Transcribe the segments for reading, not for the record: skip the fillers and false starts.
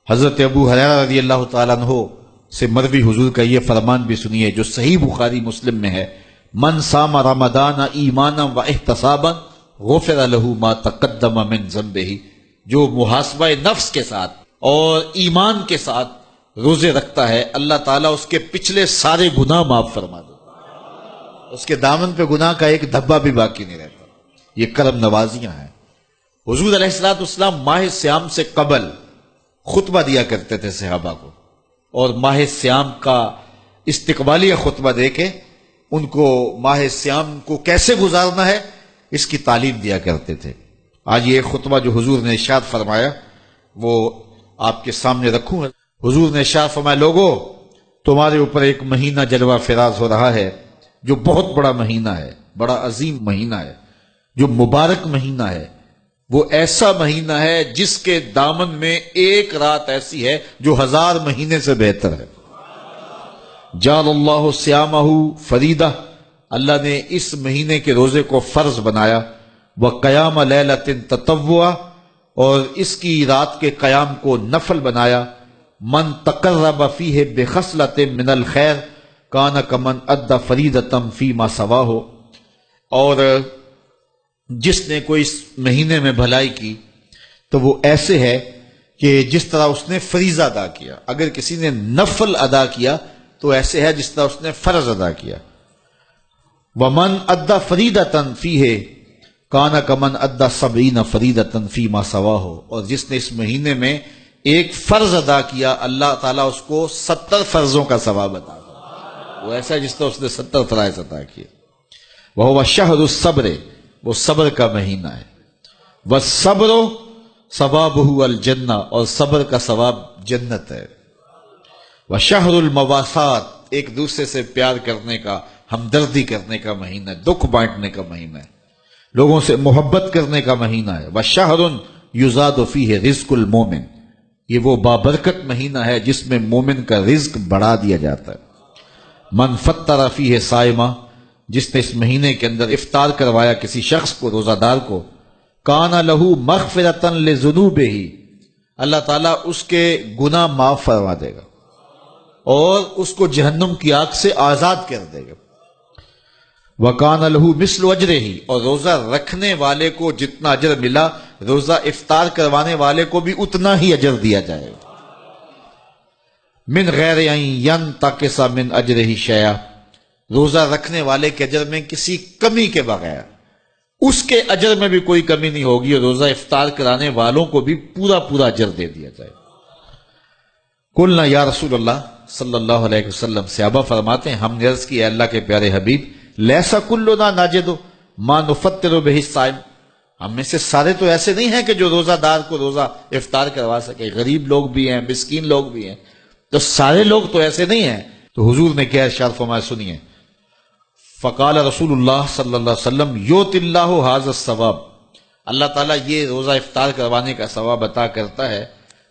حضرت ابو ہریرہ رضی اللہ تعالیٰ عنہ سے مروی حضور کا یہ فرمان بھی سنیے جو صحیح بخاری مسلم میں ہے، من صام رمضان ایمانا و احتسابا غفر له ما تقدم من ذنبہ، جو محاسبہ نفس کے ساتھ اور ایمان کے ساتھ روزے رکھتا ہے اللہ تعالیٰ اس کے پچھلے سارے گناہ معاف فرما دیتا، اس کے دامن پہ گناہ کا ایک دھبا بھی باقی نہیں رہتا۔ یہ کرم نوازیاں ہیں۔ حضور علیہ الصلوۃ والسلام ماہ سیام سے قبل خطبہ دیا کرتے تھے صحابہ کو، اور ماہ سیام کا استقبالیہ خطبہ دے کے ان کو ماہ سیام کو کیسے گزارنا ہے اس کی تعلیم دیا کرتے تھے۔ آج یہ خطبہ جو حضور نے ارشاد فرمایا وہ آپ کے سامنے رکھوں۔ حضور نے ارشاد فرمایا، لوگو تمہارے اوپر ایک مہینہ جلوہ فراز ہو رہا ہے جو بہت بڑا مہینہ ہے، بڑا عظیم مہینہ ہے، جو مبارک مہینہ ہے۔ وہ ایسا مہینہ ہے جس کے دامن میں ایک رات ایسی ہے جو 1000 مہینے سے بہتر ہے۔ جعل اللہ صیامہ فریدہ، اللہ نے اس مہینے کے روزے کو فرض بنایا، وقیام لیلۃ تطوعا، اور اس کی رات کے قیام کو نفل بنایا۔ من تقرب فیہ بخصلۃ من الخیر کان کمن ادى فریدۃ فیما سواہ، اور جس نے کوئی اس مہینے میں بھلائی کی تو وہ ایسے ہے کہ جس طرح اس نے فریضہ ادا کیا۔ اگر کسی نے نفل ادا کیا تو ایسے ہے جس طرح اس نے فرض ادا کیا۔ ومن ادى فریدۃ فیہ کان کمن ادى 70 فریدۃ فیما سواہ، اور جس نے اس مہینے میں ایک فرض ادا کیا اللہ تعالیٰ اس کو 70 فرضوں کا ثواب عطا کرے۔ وہ ایسا ہے جس طرح اس نے 70 فرائض ادا کیے۔ وہو شہر الصبر، وہ صبر کا مہینہ ہے۔ والصبر ثوابہ الجنہ، اور صبر کا ثواب جنت ہے۔ وشہر المواسات، ایک دوسرے سے پیار کرنے کا، ہمدردی کرنے کا مہینہ ہے، دکھ بانٹنے کا مہینہ ہے، لوگوں سے محبت کرنے کا مہینہ ہے۔ وشہر یزاد فیہ رزق المومن، یہ وہ بابرکت مہینہ ہے جس میں مومن کا رزق بڑھا دیا جاتا ہے۔ من فطر فیہ صائمہ، جس نے اس مہینے کے اندر افطار کروایا کسی شخص کو، روزہ دار کو، کان لہ مغفرۃ لذنوبہ، اللہ تعالیٰ اس کے گناہ معاف فرما دے گا اور اس کو جہنم کی آگ سے آزاد کر دے گا۔ وکان لہ مثل اجرہ، اور روزہ رکھنے والے کو جتنا اجر ملا روزہ افطار کروانے والے کو بھی اتنا ہی اجر دیا جائے گا۔ من غیر ان ینتقص من اجرہ شیئا، روزہ رکھنے والے کے اجر میں کسی کمی کے بغیر، اس کے اجر میں بھی کوئی کمی نہیں ہوگی، اور روزہ افطار کرانے والوں کو بھی پورا پورا اجر دے دیا جائے۔ قلنا یا رسول اللہ صلی اللہ علیہ وسلم، صحابہ فرماتے ہیں ہم نے عرض کی، اے اللہ کے پیارے حبیب، لیسا کلنا ناجد ما نفطر بہ الصائم، ہم میں سے سارے تو ایسے نہیں ہیں کہ جو روزہ دار کو روزہ افطار کروا سکے، غریب لوگ بھی ہیں، مسکین لوگ بھی ہیں، تو سارے لوگ تو ایسے نہیں ہیں۔ تو حضور نے کیا ارشاد فرمایا، سنیے۔ فقال رسول اللہ صلی اللہ علیہ وسلم، یؤت اللہ ھذا الثواب، اللہ تعالیٰ یہ روزہ افطار کروانے کا ثواب عطا کرتا ہے۔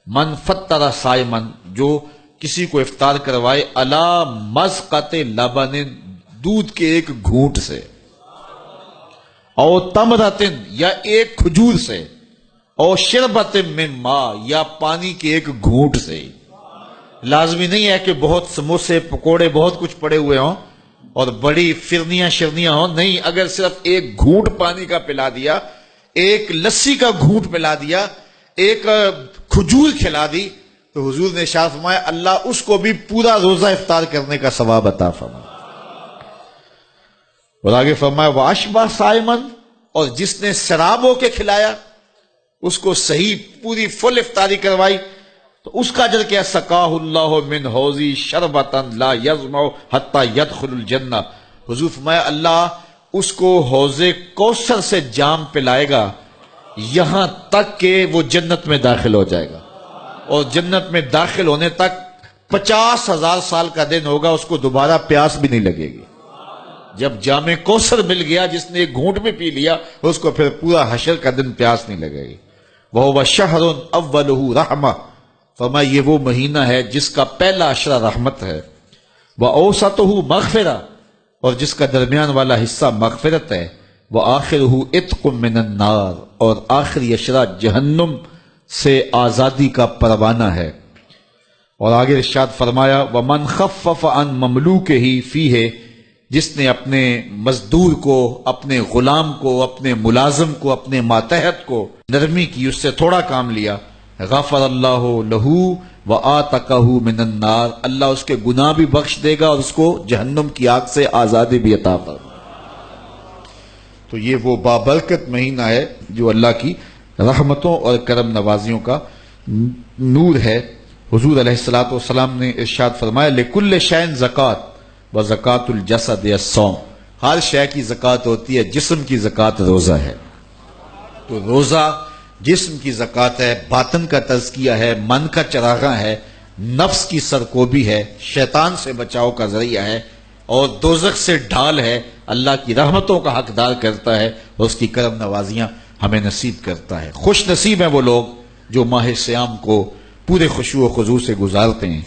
من فطر صائما، جو کسی کو افطار کروائے، علی مذقۃ لبن، دودھ کے ایک گھونٹ سے، او تمرۃ، یا ایک کھجور سے، او شربۃ من ماء، یا پانی کے ایک گھونٹ سے۔ لازمی نہیں ہے کہ بہت سموسے پکوڑے بہت کچھ پڑے ہوئے ہوں اور بڑی فرنیاں شرنیاں ہوں، نہیں، اگر صرف ایک گھونٹ پانی کا پلا دیا، ایک لسی کا گھونٹ پلا دیا، ایک کھجور کھلا دی، تو حضور نے ارشاد فرمایا اللہ اس کو بھی پورا روزہ افطار کرنے کا ثواب عطا فرمائے۔ اور آگے فرمایا واشبع صائما، اور جس نے شراب ہو کے کھلایا، اس کو صحیح پوری فل افطاری کروائی، تو اس کا اجر کیا، سقاہ اللہ من حوضی شربۃ لا یظمأ حتی یدخل الجنہ، حضور فرمایا اللہ اس کو حوض کوثر سے جام پلائے گا یہاں تک کہ وہ جنت میں داخل ہو جائے گا، اور جنت میں داخل ہونے تک 50,000 سال کا دن ہوگا، اس کو دوبارہ پیاس بھی نہیں لگے گی۔ جب جام کوثر مل گیا، جس نے ایک گھونٹ میں پی لیا، اس کو پھر پورا حشر کا دن پیاس نہیں لگے گی۔ وَهُوَ شَهْرٌ أَوَّلُهُ رَحْمَةٌ، فرمایا یہ وہ مہینہ ہے جس کا پہلا عشرہ رحمت ہے۔ وَأَوْسَطُهُ مَغْفِرَةٌ، اور جس کا درمیان والا حصہ مغفرت ہے۔ وَآخِرُهُ عِتْقٌ مِّنَ النَّارِ، اور آخری عشرہ جہنم سے آزادی کا پروانہ ہے۔ اور آگے ارشاد فرمایا وَمَنْ خَفَّفَ عَنْ مَمْلُوكِهِ فِيهِ، جس نے اپنے مزدور کو، اپنے غلام کو، اپنے ملازم کو، اپنے ماتحت کو نرمی کی، اس سے تھوڑا کام لیا، غفر اللہ لہو وآتقہ من النار، اللہ اس کے گناہ بھی بخش دے گا اور اس کو جہنم کی آگ سے آزادی بھی عطا فرمائے۔ تو یہ وہ بابرکت مہینہ ہے جو اللہ کی رحمتوں اور کرم نوازیوں کا نور ہے۔ حضور علیہ الصلوۃ والسلام نے ارشاد فرمایا لکل شیء زکوٰۃ وزکوٰۃ الجسد الصوم، ہر شے کی زکوٰۃ ہوتی ہے، جسم کی زکوٰۃ روزہ ہے۔ تو روزہ جسم کی زکوٰۃ ہے، باطن کا تزکیہ ہے، من کا چراغاں ہے، نفس کی سرکوبی ہے، شیطان سے بچاؤ کا ذریعہ ہے، اور دوزخ سے ڈھال ہے، اللہ کی رحمتوں کا حقدار کرتا ہے اور اس کی کرم نوازیاں ہمیں نصیب کرتا ہے۔ خوش نصیب ہیں وہ لوگ جو ماہ صیام کو پورے خشوع و خضوع سے گزارتے ہیں۔